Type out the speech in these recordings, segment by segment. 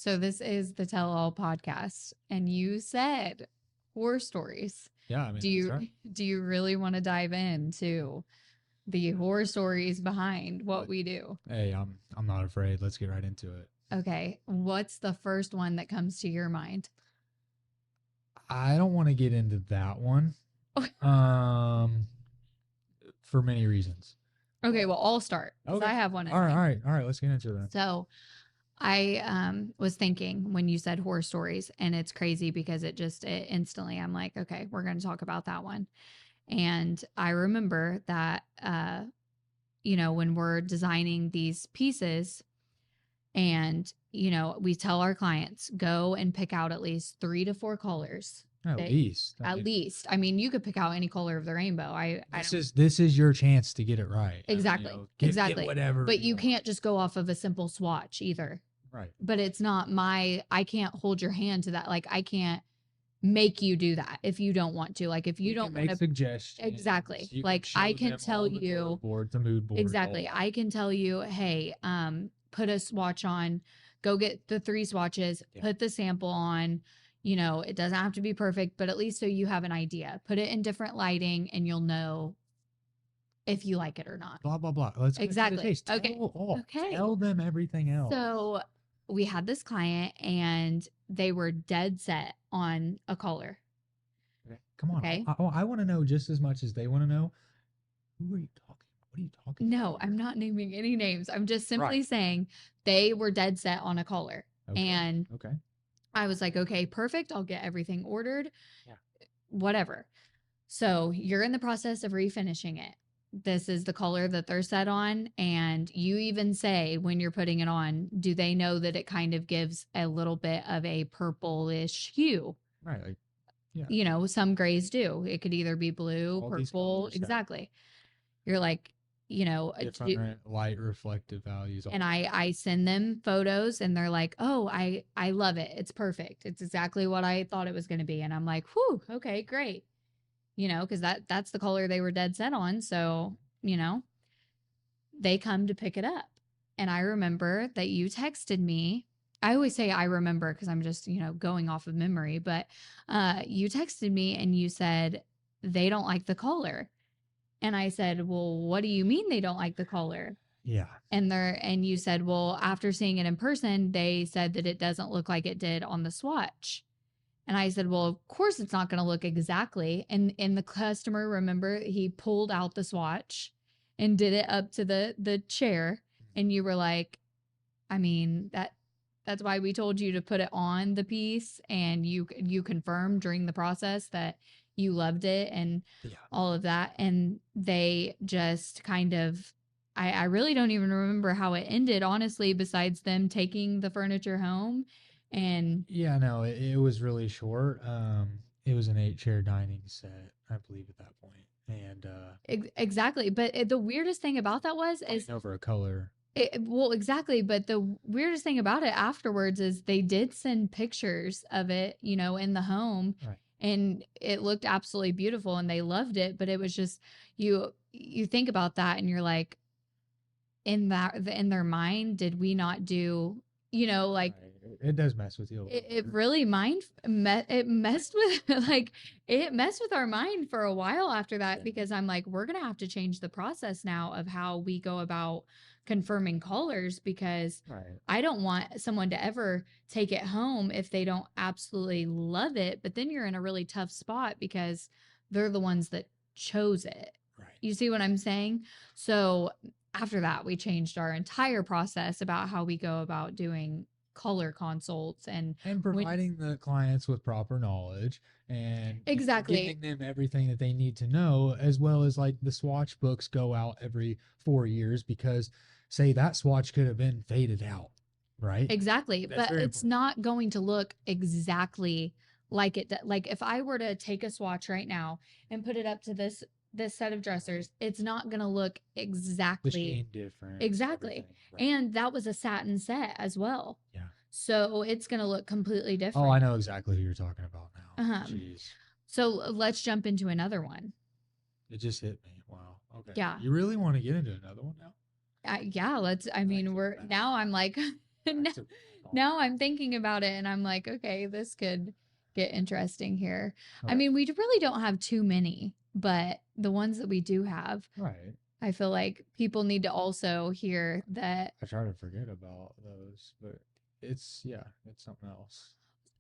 So this is the Tell All podcast, and you said horror stories. Yeah, I mean Do that's you right. do you really want to dive into the horror stories behind what But we do? hey, I'm not afraid. Let's get right into it. Okay, what's the first one that comes to your mind? I don't want to get into that one. Um, for many reasons. Okay, well, I'll start because Okay. I have one in All right, mind. all right, all right. Let's get into it then. So I was thinking when you said horror stories, and it's crazy because it instantly I'm like, okay, we're going to talk about that one. And I remember that when we're designing these pieces and we tell our clients go and pick out at least 3 to 4 colors At that least, I at mean, least, I mean, you could pick out any color of the rainbow. I this don't is this is your chance to get it right. exactly. Get Exactly. whatever But you you want. can't just go off of a simple swatch either. Right. But it's not I can't hold your hand to that. Like I can't make you do that if you don't want to. Like if you We don't can want make to suggestions. exactly. You can Like I show can them tell all the you code boards, the mood boards, all exactly. that. I can tell you, hey, put a swatch on, go get the 3 swatches, Yeah. put the sample on. It doesn't have to be perfect, but at least so you have an idea. Put it in different lighting and you'll know if you like it or not. Blah blah blah. Let's get to the Exactly. taste. Okay. Okay. Tell them everything else. So we had this client and they were dead set on a color. Okay. Come on. Okay. I want to know just as much as they want to know. Who are you talking? What are you talking No, about I'm here? not naming any names. I'm just simply Right. saying they were dead set on a color. Okay. And Okay. I was like, okay, perfect. I'll get everything ordered, Yeah. whatever. So you're in the process of refinishing it. This is the color that they're set on. And you even say when you're putting it on, do they know that it kind of gives a little bit of a purplish hue? Right. Like, yeah. Some grays do. It could either be blue, All these purple. colors have Exactly. You're like, different light reflective values. All and I send them photos and they're like, "Oh, I love it. It's perfect. It's exactly what I thought it was going to be." And I'm like, "Whew, okay, great." Cuz that's the color they were dead set on. So, they come to pick it up. And I remember that you texted me. I always say I remember because I'm just, going off of memory, but you texted me and you said they don't like the color. And I said, "Well, what do you mean they don't like the color?" yeah. And you said, "Well, after seeing it in person, they said that it doesn't look like it did on the swatch." And I said, "Well, of course it's not going to look exactly." And the customer, remember, he pulled out the swatch and did it up to the chair, and you were like, "I mean, that's why we told you to put it on the piece." And you confirmed during the process that you loved it and Yeah. all of that. And they just kind of I really don't even remember how it ended, honestly, besides them taking the furniture home. And Yeah. No, it was really short. It was an 8 chair dining set, I believe, at that point, and exactly. But the weirdest thing about that is fighting over a color. well, exactly. But the weirdest thing about it afterwards is they did send pictures of it, in the home, Right. and it looked absolutely beautiful, and they loved it. But it was just you think about that, and you're like, in their mind, did we not do, like Right. It does mess with you a little it bit. really it messed with like it messed with our mind for a while after that Yeah. because I'm like, we're gonna have to change the process now of how we go about confirming colors because Right. I don't want someone to ever take it home if they don't absolutely love it. But then you're in a really tough spot because they're the ones that chose it. Right. You see what I'm saying? So after that, we changed our entire process about how we go about doing color consults and Providing the clients with proper knowledge and exactly giving them everything that they need to know, as well as like the swatch books go out every 4 years because say that swatch could have been faded out, right? exactly, That's but very it's important. not going to look exactly like like if I were to take a swatch right now and put it up to this set of dressers, it's not going to look The exactly sheen difference, exactly. everything. Right. And that was a satin set as well. Yeah. So it's going to look completely Oh, I different. know exactly who you're talking about now. Um, Jeez. so let's jump into another one. It just hit me. Wow. Okay. Yeah. You really want to get into another one now? Yeah, let's, I Back mean, to we're back. now I'm like, Back to Now I'm thinking about it and I'm like, okay, this could get interesting here. I Okay. mean, we really don't have too many, but the ones that we do have, Right. I feel like people need to also hear that. I try to forget about those, but yeah, it's something else.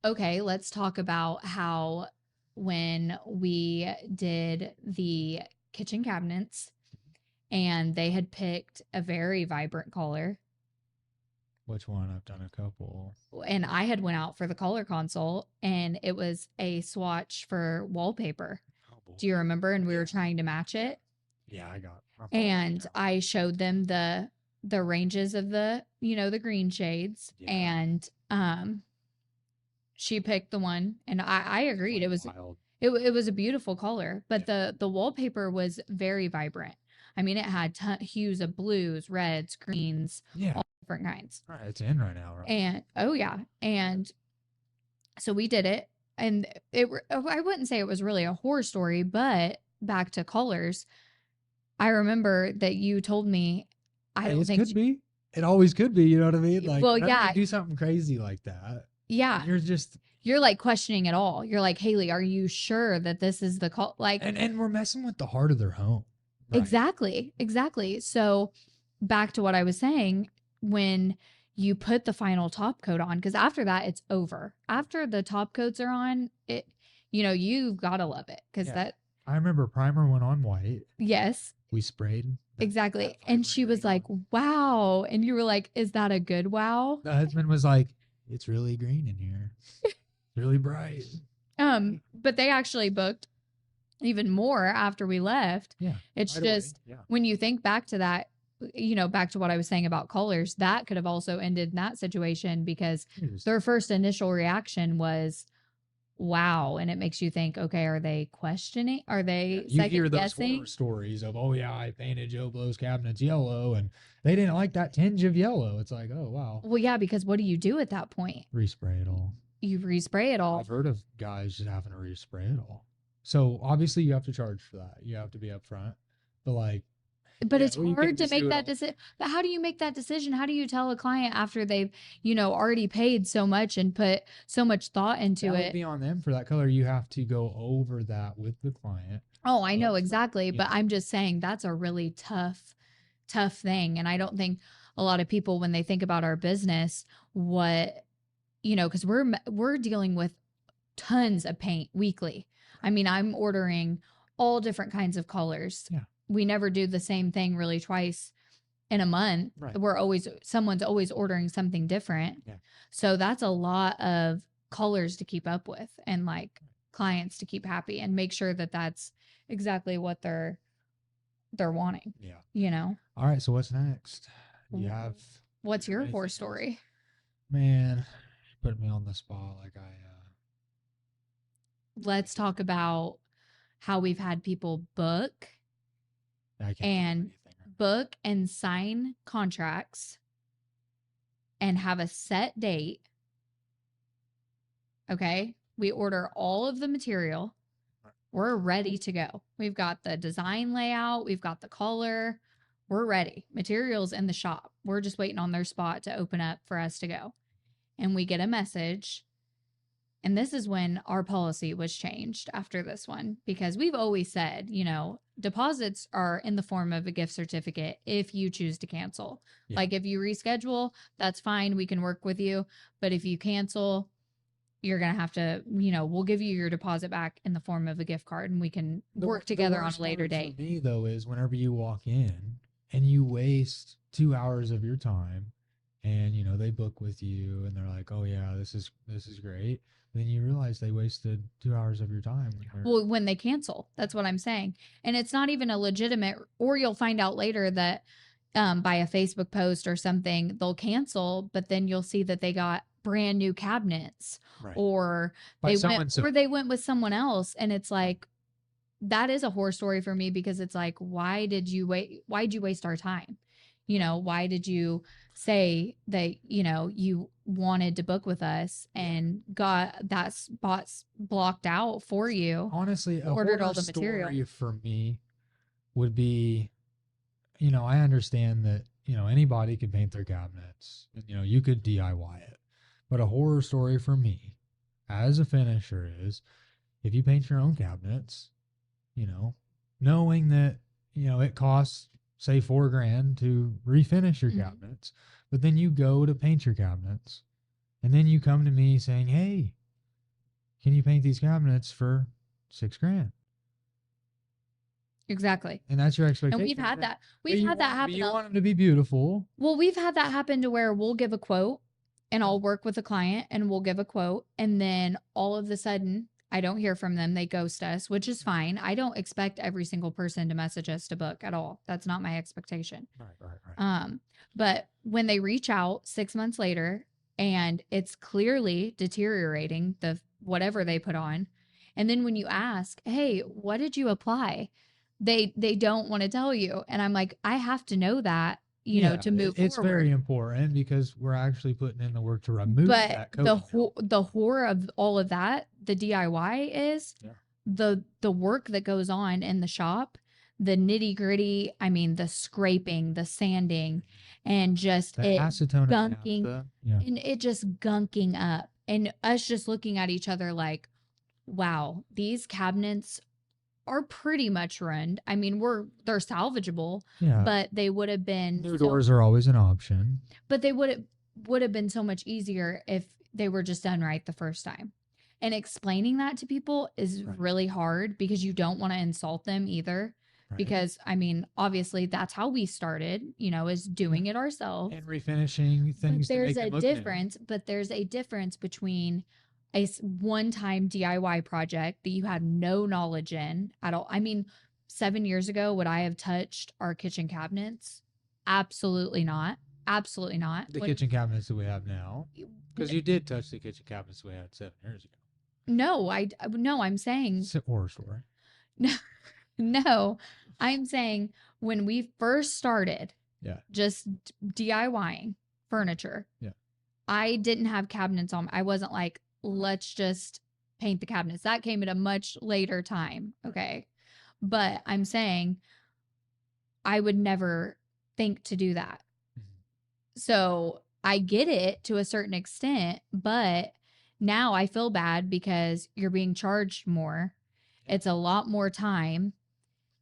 Okay, let's talk about how when we did the kitchen cabinets and they had picked a very vibrant color, Which one? I've done a couple. and I had went out for the color console and it was a swatch for wallpaper. Oh boy. Do you remember? And we were Yeah. trying to match it. Yeah, I'm following you And now. I showed them the ranges of the, the green shades. Yeah. And she picked the one and I agreed. Like It was wild. it was a beautiful color, but Yeah. the wallpaper was very vibrant. I mean, it had hues of blues, reds, greens, Yeah. all different kinds. All right, it's in right now, right? And oh yeah, and so we did it, and I wouldn't say it was really a horror story, but back to colors, I remember that you told me, I Hey, don't it think, could be. It always could be. You know what I mean? Like well, whenever you yeah, do something crazy like that, yeah, you're just you're like questioning it all. You're like, Haley, are you sure that this is the call? Like, and we're messing with the heart of their home. Right. exactly, exactly. So back to what I was saying, when you put the final top coat on, because after that, it's over. After the top coats are on, you've got to love it because Yeah. that, I remember primer went on white. yes, We sprayed exactly. that And vibrant she was green like, on. wow. And you were like, is that a good wow? The husband was like, "It's really green in here. Really bright." But they actually booked even more after we left. Yeah. It's Right away. just Yeah. when you think back to that, back to what I was saying about colors, that could have also ended in that situation because their first initial reaction was, wow. And it makes you think, okay, are they questioning? Are they You hear second those horror guessing? stories of, "Oh yeah, I painted Joe Blow's cabinets yellow," and they didn't like that tinge of yellow. It's like, oh wow, Well, yeah, because what do you do at that point? respray it all. You respray it all. I've heard of guys just having to respray it all. So obviously you have to charge for that. You have to be upfront. But like, But yeah, it's well, you hard can't to just do make it that all. decision. But how do you make that decision? How do you tell a client after they've, already paid so much and put so much thought into That would it? be on them for that color. You have to go over that with the client Oh, I know up front. exactly. You But know, I'm just saying that's a really tough thing. And I don't think a lot of people, when they think about our business, because we're dealing with tons of paint weekly. I mean, I'm ordering all different kinds of colors. yeah, We never do the same thing really twice in a month. right. Someone's always ordering something different. Yeah, So that's a lot of colors to keep up with and like clients to keep happy and make sure that that's exactly what they're wanting, yeah. you know. All right. So what's next? Do you have What's your anything horror else? story? Man, put me on the spot. Like Let's talk about how we've had people I can't think of and anything right book and sign contracts and have a set date. Okay. We order all of the material. now. We're ready to go. We've got the design layout, we've got the color. We're ready. Materials in the shop. We're just waiting on their spot to open up for us to go. And we get a message. And this is when our policy was changed after this one because we've always said, deposits are in the form of a gift certificate if you choose to cancel. Yeah. Like if you reschedule, that's fine. We can work with you. But if you cancel, you're going to have to, we'll give you your deposit back in the form of a gift card and we can work together on a later date. For me though is whenever you walk in and you waste 2 hours of your time and they book with you and they're like, "Oh yeah, this is great." Then you realize they wasted 2 hours of your time. Well, when they cancel, that's what I'm saying. And it's not even a legitimate, or you'll find out later that by a Facebook post or something, they'll cancel, but then you'll see that they got brand new cabinets Right. or By they went with someone else. And it's like, that is a horror story for me because it's like, why did you wait? Why'd you waste our time? Why did you say that, you wanted to book with us and got that spots blocked out for you? Honestly, a Ordered horror all the material. story for me would be, I understand that, anybody could paint their cabinets. And, you could DIY it. But a horror story for me as a finisher is if you paint your own cabinets, you know, knowing that, it costs, say, 4 grand to refinish your Mhm. cabinets, but then you go to paint your cabinets and then you come to me saying, hey, can you paint these cabinets for 6 grand? Exactly. And that's your And we've expectation. had that. But We've you had that want, but happen. you want them to be beautiful. Well, we've had that happen to where we'll give a quote and Yeah. I'll work with a client and we'll give a quote. And then all of a sudden, I don't hear from them. They ghost us, which is fine. I don't expect every single person to message us to book at all. That's not my expectation. Right, right, right. But when they reach out 6 months later and it's clearly deteriorating, the whatever they put on, and then when you ask, hey, what did you apply? They don't want to tell you. And I'm like, I have to know that, Yeah, to move it's very forward. important because we're actually putting in the work to remove But that coating now. the horror of all of that, the DIY is Yeah. the work that goes on in the shop, the nitty-gritty, I mean, the scraping, the sanding, and just The it acetone and gunking naphtha. Yeah. and it just gunking up. And us just looking at each other like, wow, these cabinets are pretty much ruined. I mean, they're salvageable, Yeah. but they would have been New so doors are always an option. but they would have been so much easier if they were just done right the first time. And explaining that to people is Right. really hard because you don't want to insult them either. Right. Because I mean, obviously that's how we started, is doing it ourselves. And refinishing things to make them look new. But there's a difference between a one-time DIY project that you had no knowledge in at all. I mean, 7 years ago, would I have touched our kitchen cabinets? Absolutely not. Absolutely not. The kitchen cabinets that we have now. Because you did touch the kitchen cabinets we had 7 years ago. No, I'm saying It's a horror story. no. I'm saying when we first started, Yeah. just DIYing furniture. Yeah. I didn't have cabinets on. I wasn't like, let's just paint the cabinets. That came at a much later time. Okay. But I'm saying I would never think to do that. So I get it to a certain extent, but now I feel bad because you're being charged more. It's a lot more time.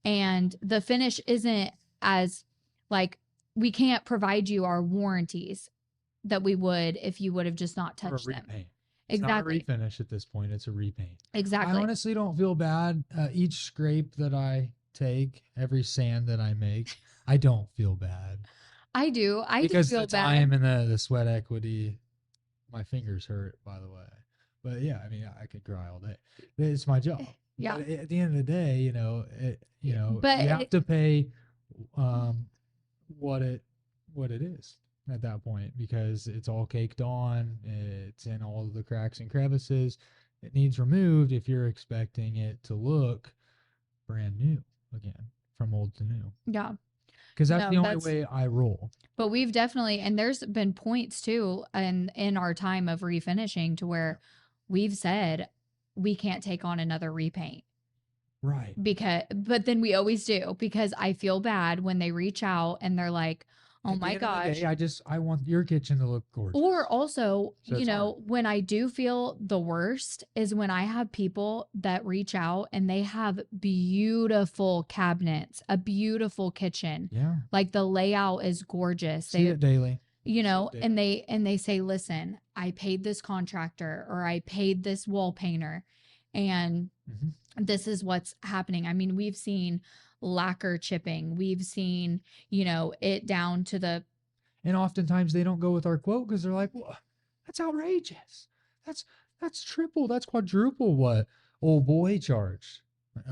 And the finish isn't as like we can't provide you our warranties that we would if you would have just not touched them. It's Exactly. not a refinish at this point. It's a repaint. Exactly. I honestly don't feel bad. Each scrape that I take, every sand that I make, I don't feel bad. I do. I because do feel the bad. time and the sweat equity, my fingers hurt, by the way. But yeah, I mean, I could cry all day. It's my job. Yeah. But at the end of the day, But you have to pay what it is at that point because it's all caked on. It's in all of the cracks and crevices. It needs removed if you're expecting it to look brand new again, from old to new. Yeah. Because that's the only way I roll. But we've definitely, and there's been points too in our time of refinishing to where we've said we can't take on another repaint. Right. But then we always do because I feel bad when they reach out and they're like, oh my gosh. I want your kitchen to look gorgeous. Or also, when I do feel the worst is when I have people that reach out and they have beautiful cabinets, a beautiful kitchen. Yeah. Like the layout is gorgeous. See it daily. And they say, listen, I paid this contractor or I paid this wall painter and this is what's happening. I mean, we've seen lacquer chipping. We've seen, it down to the. And oftentimes they don't go with our quote because they're like, well, that's outrageous. That's triple, that's quadruple what old boy charged.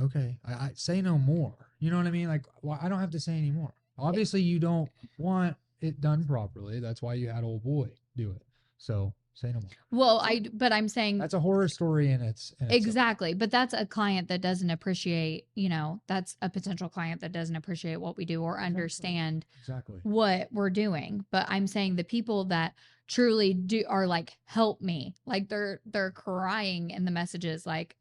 Okay, I say no more. You know what I mean? Like, well, I don't have to say anymore. Obviously, you don't want it done properly. That's why you had old boy do it. So say no more. Well, but I'm saying that's a horror story in exactly. But that's a client that doesn't appreciate, that's a potential client that doesn't appreciate what we do or understand what we're doing. But I'm saying the people that truly do are like, help me. Like they're crying in the messages, like,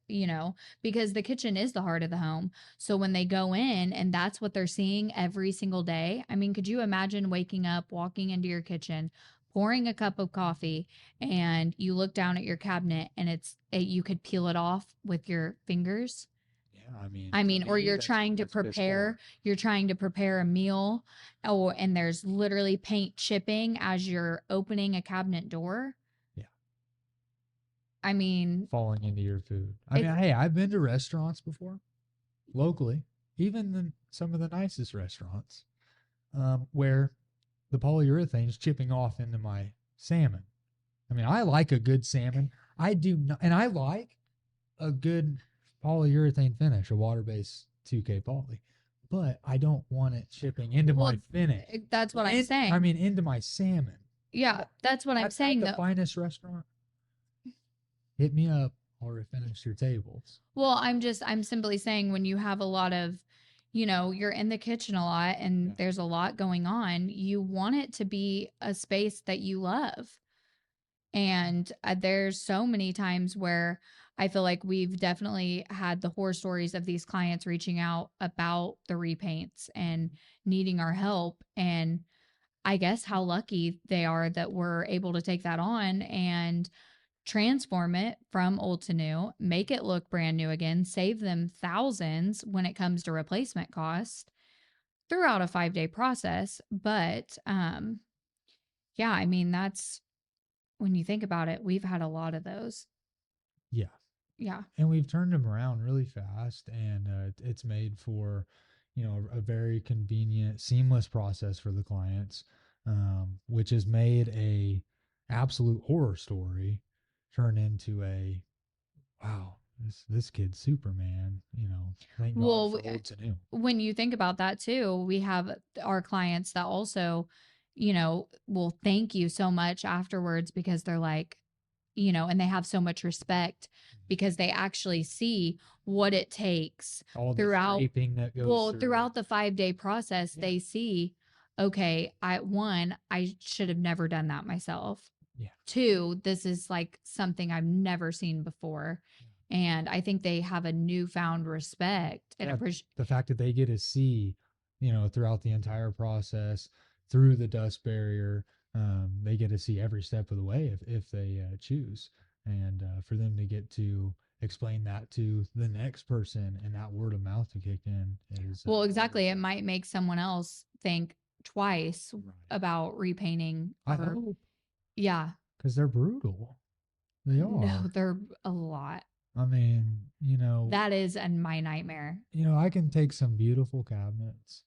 because the kitchen is the heart of the home. So when they go in and that's what they're seeing every single day. I mean, could you imagine waking up, walking into your kitchen, pouring a cup of coffee and you look down at your cabinet and you could peel it off with your fingers. Yeah, I mean, I to mean, or me, that's piss poor. you're trying to prepare a meal, oh, and there's literally paint chipping as you're opening a cabinet door. Yeah, I mean, falling into your food. I mean, it's hey, I've been to restaurants before, locally, even some of the nicest restaurants, where the polyurethane's chipping off into my salmon. I mean, I like a good salmon. I do not, and I like a good polyurethane finish, a water-based 2K poly, but I don't want it chipping into well, my finish. that's what I'm I saying. mean, into my salmon. Yeah, that's what I'm At saying the though. finest restaurant, hit me up. I'll refinish your tables. Well, I'm simply saying when you have a lot of, you're in the kitchen a lot Yeah. and there's a lot going on, you want it to be a space that you love. And there's so many times where I feel like we've definitely had the horror stories of these clients reaching out about the repaints and needing our help. And I guess how lucky they are that we're able to take that on and transform it from old to new, make it look brand new again, save them thousands when it comes to replacement cost throughout a 5-day process. But yeah, I mean, that's when you think about it, we've had a lot of those. Yeah. Yeah. And we've turned them around really fast, and it's made for, a very convenient, seamless process for the clients, which has made a absolute horror story turn into a wow, this kid's Superman. Thank God Well, for old to new. when you think about that too, we have our clients that also, will thank you so much afterwards because they're like, and they have so much respect because they actually see what it takes All the throughout, scraping that goes well, through. throughout the 5-day process, Yeah. they see, okay, I should have never done that myself. Yeah. Two, this is like something I've never seen before. And I think they have a newfound respect and Yeah, appreciation. the fact that they get to see, throughout the entire process, through the dust barrier, they get to see every step of the way if they choose, and for them to get to explain that to the next person and that word of mouth to kick in is Well, exactly. It wonderful. might make someone else think twice Right. about repainting I or, hope, yeah, because they're brutal. They no, are. they're a lot. I mean, That is my nightmare. I can take some beautiful cabinets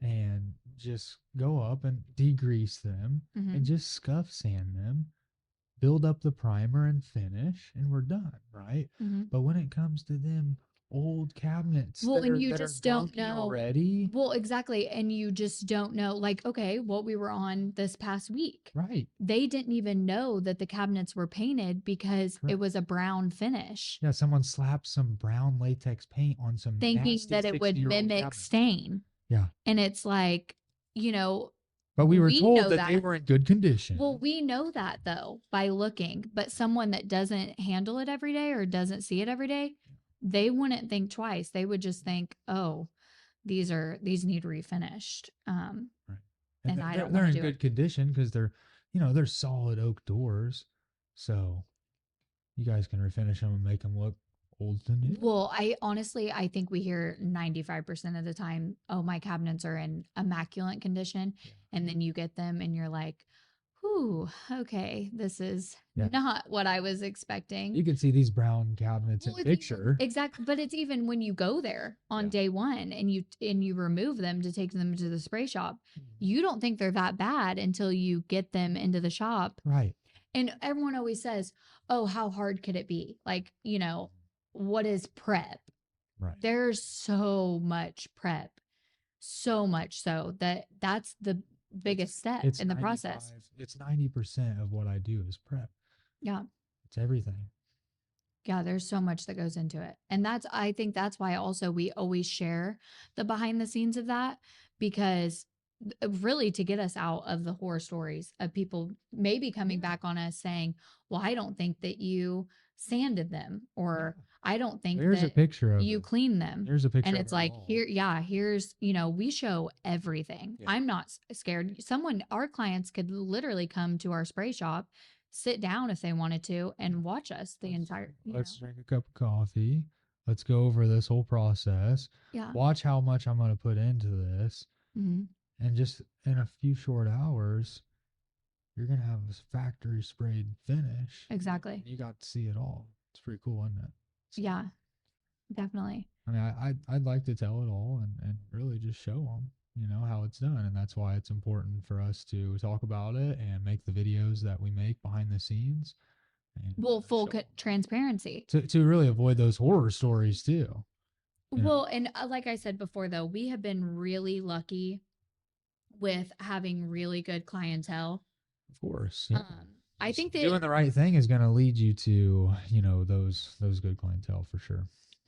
and just go up and degrease them and Hmm. just scuff sand them, build up the primer and finish, and we're done, right? Hmm. But when it comes to them old cabinets Well, and you that are just don't gunky know. already, Well, exactly. And you just don't know, like, okay, what we were on this past week. right? They didn't even know that the cabinets were painted because it Correct. was a brown finish, Yeah, someone slapped some brown latex paint on some thinking nasty that it would 60-year-old mimic cabinets. stain. Yeah. And it's like, you know, But we were we told know that they that. were in good Well, condition. we know that though by looking, but someone that doesn't handle it every day or doesn't see it every day, they wouldn't think twice. They would just think, "Oh, these need refinished." Right. And And I don't they're want to in do it. good condition because they're solid oak doors. So you guys can refinish them and make them look old to new. Well, I think we hear 95% of the time, "Oh, my cabinets are in immaculate condition." Yeah. And then you get them and you're like, "Whew, okay, this is Yeah. not what I was expecting." You can see these brown cabinets in Well, it's even picture. exactly, but it's even when you go there on Yeah. day one and you remove them to take them to the spray shop, you don't think they're that bad until you get them into the shop. Right. And everyone always says, "Oh, how hard could it be?" Like, what is prep? Right. There's so much prep, so much so that that's the biggest step It's in the 95. process. It's 90% of what I do is prep. Yeah. It's everything. Yeah, there's so much that goes into it. And I think that's why also we always share the behind the scenes of that because really to get us out of the horror stories of people maybe coming Yeah. back on us saying, "Well, I don't think that you sanded them," Yeah. or I don't think There's a that picture of you it. clean them. There's a And picture of it's our like, wall. here, yeah, here's, you know, we show everything. Yeah. I'm not scared. Our clients could literally come to our spray shop, sit down if they wanted to, Yeah. and watch us the entire, you Let's know, drink a cup of coffee. Let's go over this whole process. yeah. Watch how much I'm going to put into this. Hmm. And just in a few short hours, you're going to have this factory sprayed finish. Exactly. And you got to see it all. It's pretty cool, isn't it? So, Yeah, definitely. I mean, I'd like to tell it all and really just show them, how it's done. And that's why it's important for us to talk about it and make the videos that we make behind the scenes and Well, full show 'em. transparency. To really avoid those horror stories too. You know, Well, and like I said before, though, we have been really lucky with having really good clientele. of course, yeah. I Just think that doing the right thing is going to lead you to, those good clientele for sure.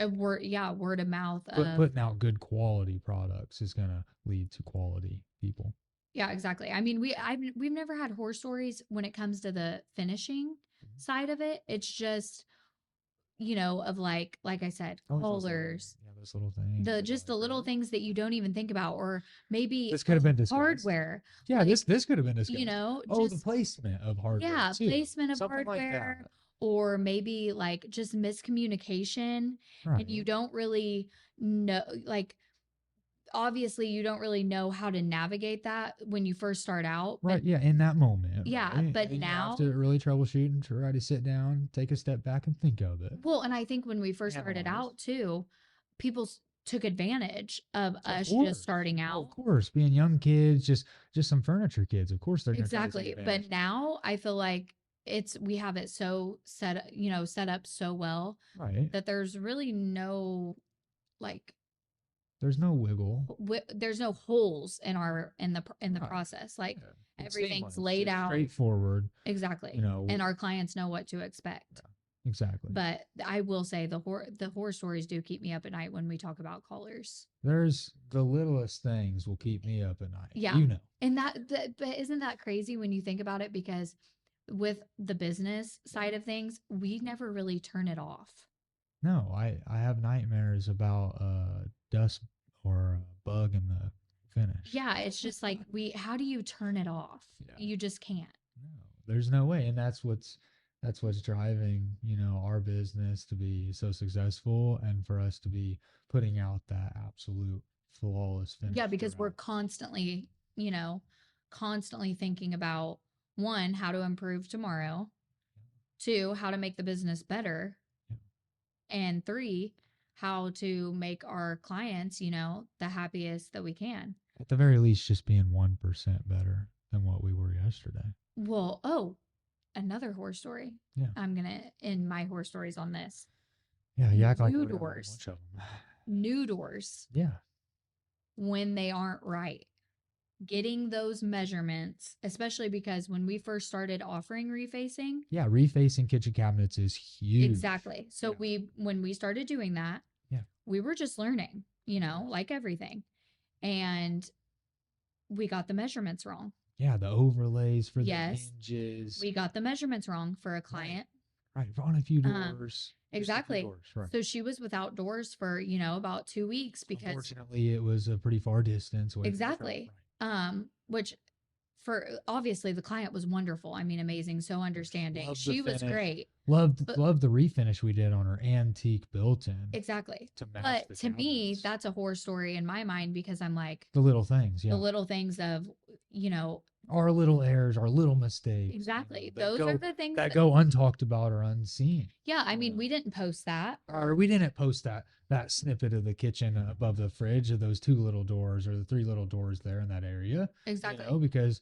word of mouth But of, putting out good quality products is going to lead to quality people. yeah, exactly. I mean, we've never had horror stories when it comes to the finishing Mhm. side of it. It's just, of like I said, Always colors, those little things. the You're just the like, little really? things that you don't even think about, or maybe This could have been discussed. hardware, Yeah, like, this could have been discussed. Oh, the just, placement of hardware yeah, too. placement of Something like hardware, that. or maybe like just miscommunication, and you Right. don't really know, like, obviously you don't really know how to navigate that when you first start out, but Right. Yeah. In that moment. yeah, Right. but And you have now, to really troubleshoot and try to sit down, take a step back and think of it. well, and I think when we first started Analyze. out too, people took advantage of Of us just course. starting Oh, of out. course. Being young kids, just some furniture kids. Of course they're gonna try to take Exactly. advantage. But now I feel like we have it so set up so well Right. that there's really no, like, There's no wiggle. there's no holes in the Right. process. Like, Yeah. It's everything's seamless. laid It's out. straightforward. You Exactly. know. And our clients know what to expect. Yeah, exactly. But I will say the horror stories do keep me up at night when we talk about colors. There's the littlest things will keep me up at night. Yeah. You know. And but isn't that crazy when you think about it? Because with the business side of things, we never really turn it off. No, I have nightmares about dust or a bug in the finish. Yeah, it's just like, how do you turn it off? Yeah. You just can't. No, there's no way, and that's what's driving our business to be so successful, and for us to be putting out that absolute flawless finish Yeah, because we're throughout. you know, constantly thinking about, one, how to improve tomorrow, two, how to make the business better, Yeah. and three, how to make our clients, the happiest that we can. At the very least, just being 1% better than what we were yesterday. Well, oh, another horror story. Yeah. I'm going to end my horror stories on this. Yeah, you act like New we got a whole doors. bunch of them. New doors, Yeah. when they aren't right. Getting those measurements, especially because when we first started offering refacing, Yeah, refacing kitchen cabinets is huge. exactly. So Yeah. when we started doing that, Yeah. we were just learning, like everything. And we got the measurements wrong. Yeah, the overlays for the Yes. hinges. We got the measurements wrong for a client. Right, on a few doors. Just a few Exactly. doors, right. So she was without doors for, about 2 weeks because Unfortunately, it was a pretty far distance away from the shop. exactly. Which, for obviously the client was wonderful. I mean, amazing, so understanding. Loved the She was finish. great. Loved But- loved the refinish we did on her antique built-in Exactly. to match But the to me, cabinets. that's a horror story in my mind because I'm like, The little things, yeah. the little things of, Our little errors, our little mistakes. exactly. that Those are the things that go untalked about or unseen. yeah, I mean, we didn't post that. Or we didn't post that snippet of the kitchen above the fridge of those 2 little doors or the 3 little doors there in that area. Exactly. Because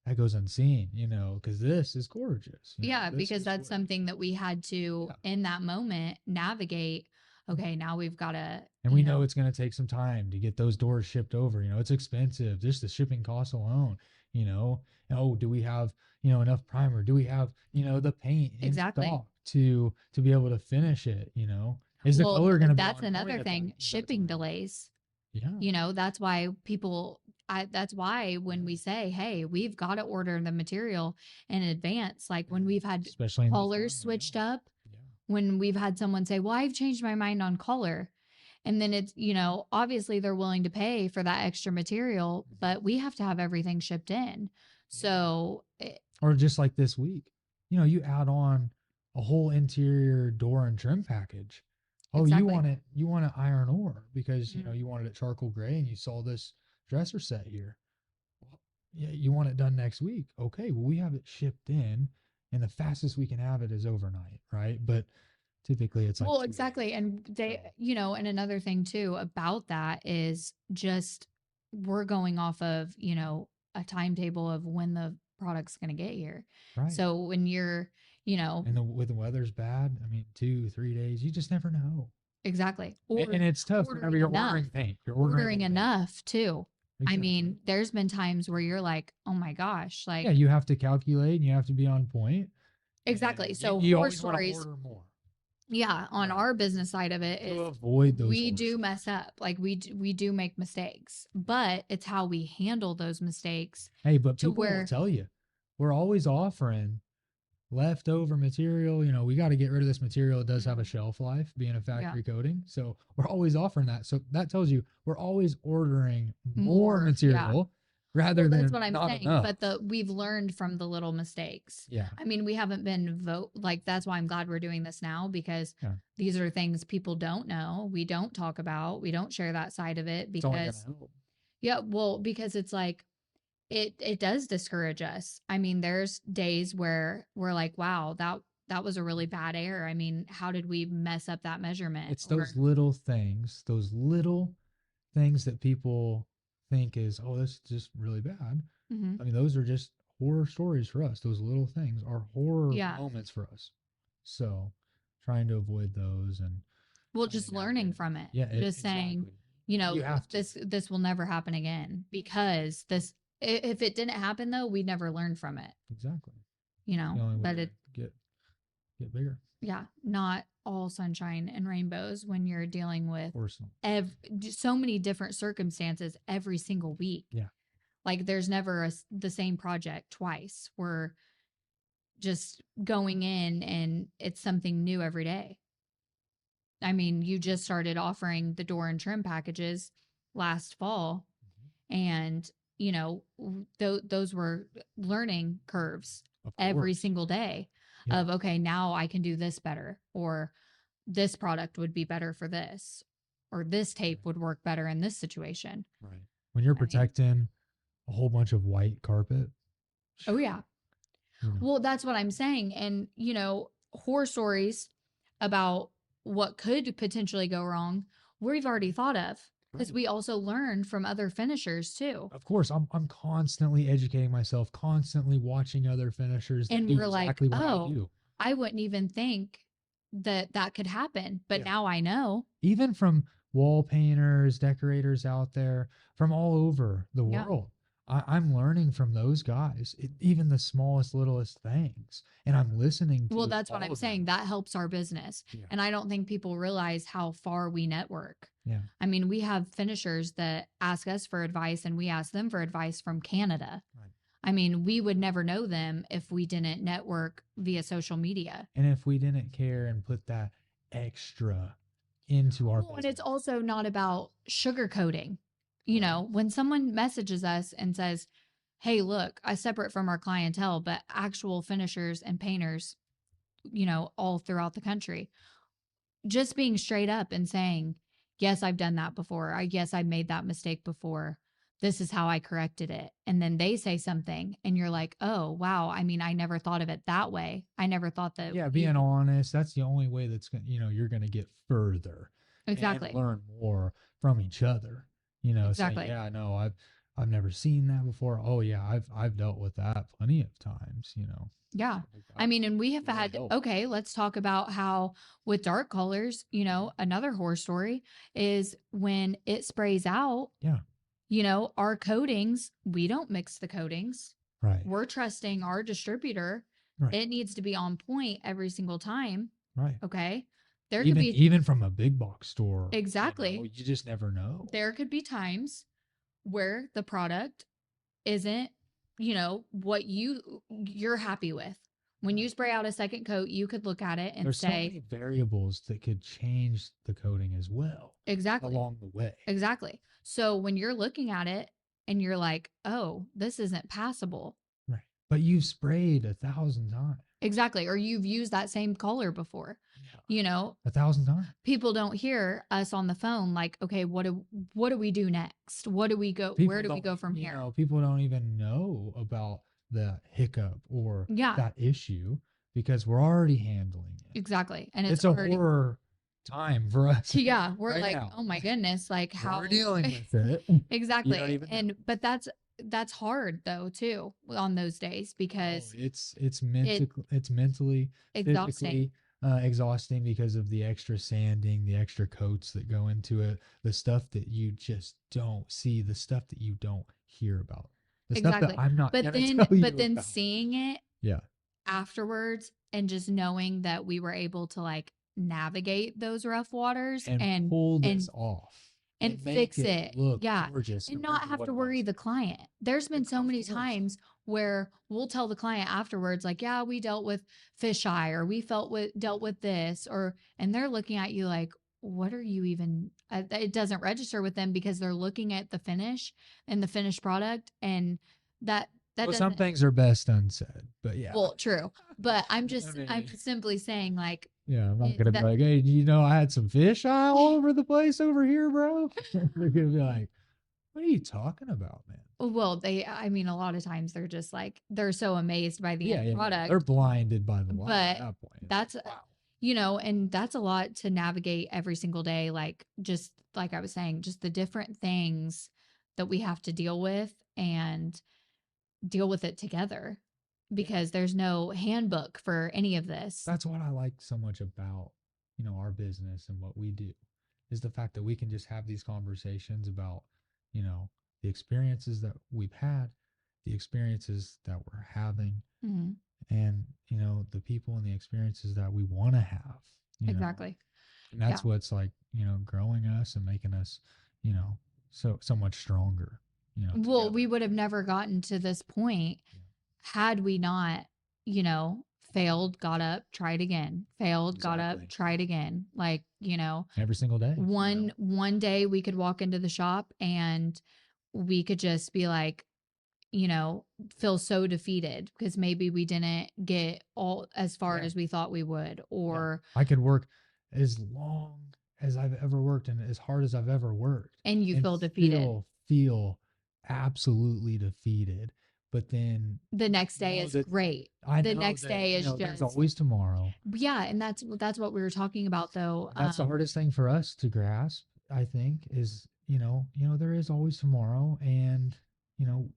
that goes unseen, because this is gorgeous. Yeah, This because is that's what- something that we had to, Yeah. in that moment, navigate. Okay, now we've got to, And we know it's going to take some time to get those doors shipped over. It's expensive. Just the shipping costs alone. Oh, do we have enough primer? Do we have the paint in Exactly. stock to be able to finish it? Is the color going to be that's on point another at that- thing, at that shipping time? delays. Yeah. That's why that's why when we say, hey, we've got to order the material in advance, like when we've had Especially in the colors farm, switched up, Yeah. when we've had someone say, well, I've changed my mind on color. And then it's, obviously they're willing to pay for that extra material, Mhm. but we have to have everything shipped in. Yeah. So, Or just like this week, you add on a whole interior door and trim package. Oh, exactly. you want it iron ore because Mhm. you wanted it charcoal gray and you saw this dresser set here. Well, yeah, you want it done next week. Okay, well we have it shipped in, and the fastest we can have it is overnight, right? But typically it's like Well, 2 days. exactly. And So and another thing too about that is just we're going off of, a timetable of when the product's going to get here. right. So when you're, you know, And with the weather's bad, I mean 2, 3 days, you just never know. exactly, And or it's tough whenever ordering you're enough, ordering paint. You're ordering ordering in advance. enough too. I Exactly. mean, there's been times where you're like, oh my gosh, Yeah, like, you have to calculate and you have to be on point, exactly. and you, So you horror always want to stories, order more. yeah, on Right. our business side of it To is avoid those we horror do stories. mess up. Like we do make mistakes, but it's how we handle those mistakes Hey, but to people will where tell you we're always offering leftover material. We got to get rid of this material. It does have a Mhm. shelf life being a Yeah, factory coating. So we're always offering that. So that tells you we're always ordering more more, yeah. material rather Well, that's than what I'm not saying, enough. but we've learned from the little mistakes. Yeah. I mean, we haven't been like that's why I'm glad we're doing this now because Yeah. these are things people don't know. We don't talk about. We don't share that side of it It's only going to because help. yeah, well, because it's like it does discourage us. I mean, there's days where we're like, wow, that was a really bad error. I mean, how did we mess up that measurement? It's Or those little things that people think is, oh, that's just really bad. mhm. I mean, those are just horror stories for us. Those little things are horror Yeah. moments for us. So trying to avoid those and Well, trying to just learning navigate. from it. Yeah, Just saying, exactly. You have to. this will never happen again because if it didn't happen though, we'd never learn from it, Exactly. It's the only way but to it get bigger. yeah, not all sunshine and rainbows when you're dealing with Of course not. so many different circumstances every single week. Yeah. Like there's never the same project twice. We're just going in and it's something new every day. I mean, you just started offering the door and trim packages last fall, Mhm. and those were learning curves Of every course. single day Yeah. of okay, now I can do this better, or this product would be better for this, or this Right. tape would work better in this situation. Right. When you're I mean, protecting a whole bunch of white carpet, oh yeah. you know, Well, that's what I'm saying. And, horror stories about what could potentially go wrong, we've already thought of because right. we also learned from other finishers too. Of course, I'm constantly educating myself, constantly watching other finishers that And do we're like, exactly what I oh, do. I wouldn't even think that could happen. But Yeah. now I know. Even from wall painters, decorators out there from all over the Yeah. world. I'm learning from those guys, even the smallest, littlest things, and I'm listening Well, to that's what all I'm of saying. them. That helps our business. Yeah. And I don't think people realize how far we network. Yeah. I mean, we have finishers that ask us for advice and we ask them for advice from Canada. Right. I mean, we would never know them if we didn't network via social media. And if we didn't care and put that extra into our Well, and it's business. also not about sugarcoating. Right. When someone messages us and says, hey, look, I separate from our clientele, but actual finishers and painters, all throughout the country, just being straight up and saying, yes, I've done that before. Yes, I made that mistake before. This is how I corrected it. And then they say something and you're like, oh, wow. I mean, I never thought of it that way. I never thought that Yeah, you being honest, that's the only way that's going you're going to get further and exactly. learn more from each other. Saying, Exactly. "Yeah, no, I've never seen that before. Oh yeah, I've dealt with that plenty of times, Yeah. stuff like I that mean, and we have can really had, help." okay, let's talk about how with dark colors, another horror story is when it sprays out, Yeah, our coatings, we don't mix the coatings. right. We're trusting our distributor. Right. It needs to be on point every single time. Right. Okay. There could Even be, even from a big box store, exactly. you just never know. There could be times where the product isn't, what you're happy with. When you spray out a second coat, you could look at it and There's so say, many variables that could change the coating as well exactly, along the way. exactly. So when you're looking at it and you're like, oh, this isn't passable. Right. But you've sprayed 1,000 times. Exactly. Or you've used that same color before. Yeah. You know, 1,000 times. people don't hear us on the phone like, okay, what do we do next? What do we go where People do we don't, go from here? people don't even know about the hiccup or Yeah, that issue because we're already handling it. exactly. And it's It's a already horror time for us yeah, we're right like, now. oh my goodness, like how We're dealing with it. You don't exactly. even know. And but that's hard though too on those days Oh, because it it's mentally, exhausting. physically exhausting because of the extra sanding, the extra coats that go into it, the stuff that you just don't see, the stuff that you don't hear about, the stuff that Exactly. I'm not But gonna then tell but you then about. seeing it Yeah, afterwards and just knowing that we were able to like navigate those rough waters and and pull this and off and and make fix it it. look Yeah. gorgeous And compared not to have what to it worry was. the client. There's been so Of many course. times where we'll tell the client afterwards, like, yeah, we dealt with fisheye or we felt with dealt with this, or and they're looking at you like, what are you even it doesn't register with them because they're looking at the finish and the finished product and that that Well, some doesn't things are best unsaid, but yeah. well, true. But I I'm mean, simply saying like yeah, I'm not it, gonna be that like, hey, do you know I had some fish eye all over the place over here, bro? They're gonna be like, what are you talking about, man? well, they I mean a lot of times they're just like they're so amazed by the Yeah, end yeah, yeah. They're product. blinded by the light at But that point. It's like, that's wow. and that's a lot to navigate every single day like just like I was saying, just the different things that we have to deal with and deal with it together Yeah. because there's no handbook for any of this. That's what I like so much about, our business and what we do is the fact that we can just have these conversations about, you know, the experiences that we've had, the experiences that we're having, Mhm. and, the people and the experiences that we want to have, you know. Exactly. And Yeah. that's what's like, growing us and making us, so much stronger, Well, we together. would have never gotten to this point Yeah. had we not, failed, got up, tried again, failed, got up, Exactly. tried again. Like, Every single day. one day we could walk into the shop and we could just be like, you know, feel so defeated because maybe we didn't get all as far Yeah. as we thought we would, Yeah. or I could work as long as I've ever worked and as hard as I've ever worked and you and feel defeated. still feel absolutely defeated. But then The next I day know is that great. I The know next that, day is there's just always tomorrow. yeah, and that's what we were talking about though. And that's the hardest thing for us to grasp, I think, is, there is always tomorrow and, you know,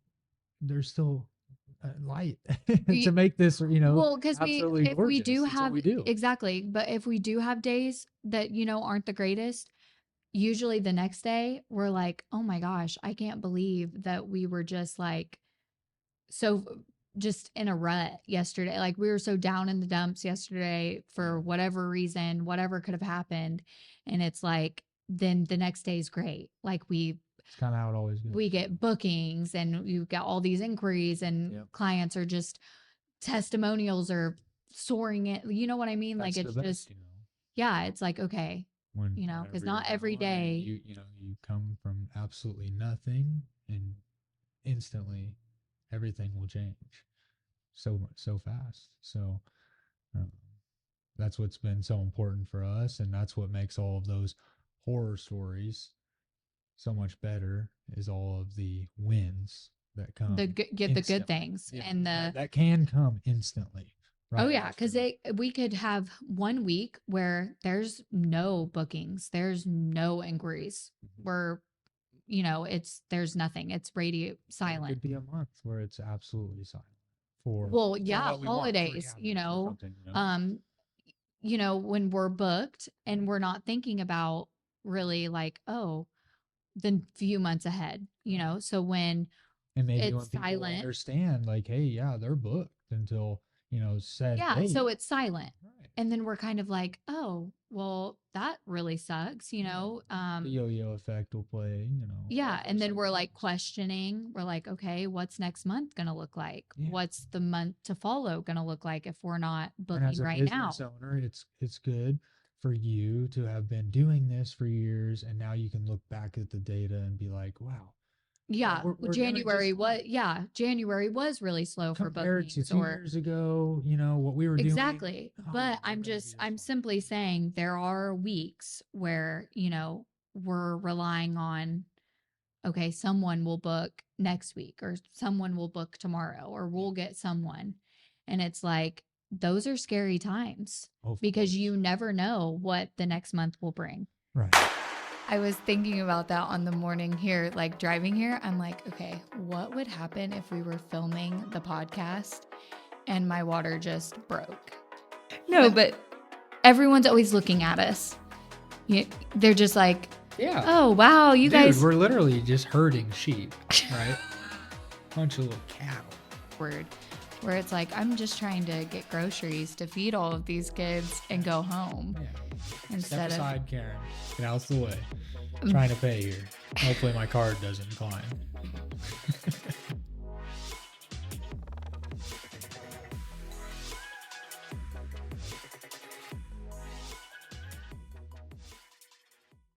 there's still light to make this, Well, because absolutely if we do gorgeous. It's what have we do. exactly, but if we do have days that, aren't the greatest, usually the next day we're like, oh my gosh, I can't believe that we were just like so just in a rut yesterday. Like we were so down in the dumps yesterday for Yeah. whatever reason, whatever could have happened. And it's like, then the next day is great. Like It's kind of how it always goes. we get bookings and you've got all these inquiries and Yep. clients are just testimonials are soaring it. You know what I mean? Like That's the it's best, just, yeah, it's like, okay, because whenever you're not every down and day. you come from absolutely nothing and instantly everything will change so fast. So um, that's what's been so important for us, and that's what makes all of those horror stories so much better is all of the wins that come Get the good instantly. things Yeah, and that can come instantly oh right yeah, because after. we could have one week where there's no bookings, there's no inquiries, Mhm. where there's nothing, it's radio Or it silent. could be a month where it's absolutely silent for Well, yeah, what we want for holidays, cabinets or something. um, when we're booked and we're not thinking about really like, oh, the few months ahead, Right. so when And maybe it's when people silent, understand, like, hey, yeah, they're booked until set Yeah, date. so it's silent. Right. And then we're kind of like, "Oh, well, that really sucks," you Yeah. know? The yo-yo effect will play, all Yeah, and those then types we're of like things. questioning. We're like, "Okay, what's next month going to look like? Yeah. What's the month to follow going to look like if we're not And as booking a right business now?" owner, it's good for you to have been doing this for years, and now you can look back at the data and be like, wow, Yeah, well, we're doing just fine. January was really slow for Compared to bookings, two or years ago, what we were doing, exactly. oh, But we're gonna be just I'm fine. simply saying there are weeks where, we're relying on, okay, someone will book next week, or someone will book tomorrow, or Yeah, we'll get someone. And it's like, those are scary times of because course. you never know what the next month will bring. Right. I was thinking about that on the morning here, like driving here. I'm like, okay, what would happen if we were filming the podcast and my water just broke? No, but everyone's always looking at us. They're just like, Yeah. oh, wow, you Dude, guys. we're literally just herding sheep, right? Bunch of little cattle. Word. Where it's like, I'm just trying to get groceries to feed all of these kids and go home. Yeah. Instead Step of aside, Karen. Get out the way. I'm trying to pay here. Hopefully my card doesn't climb.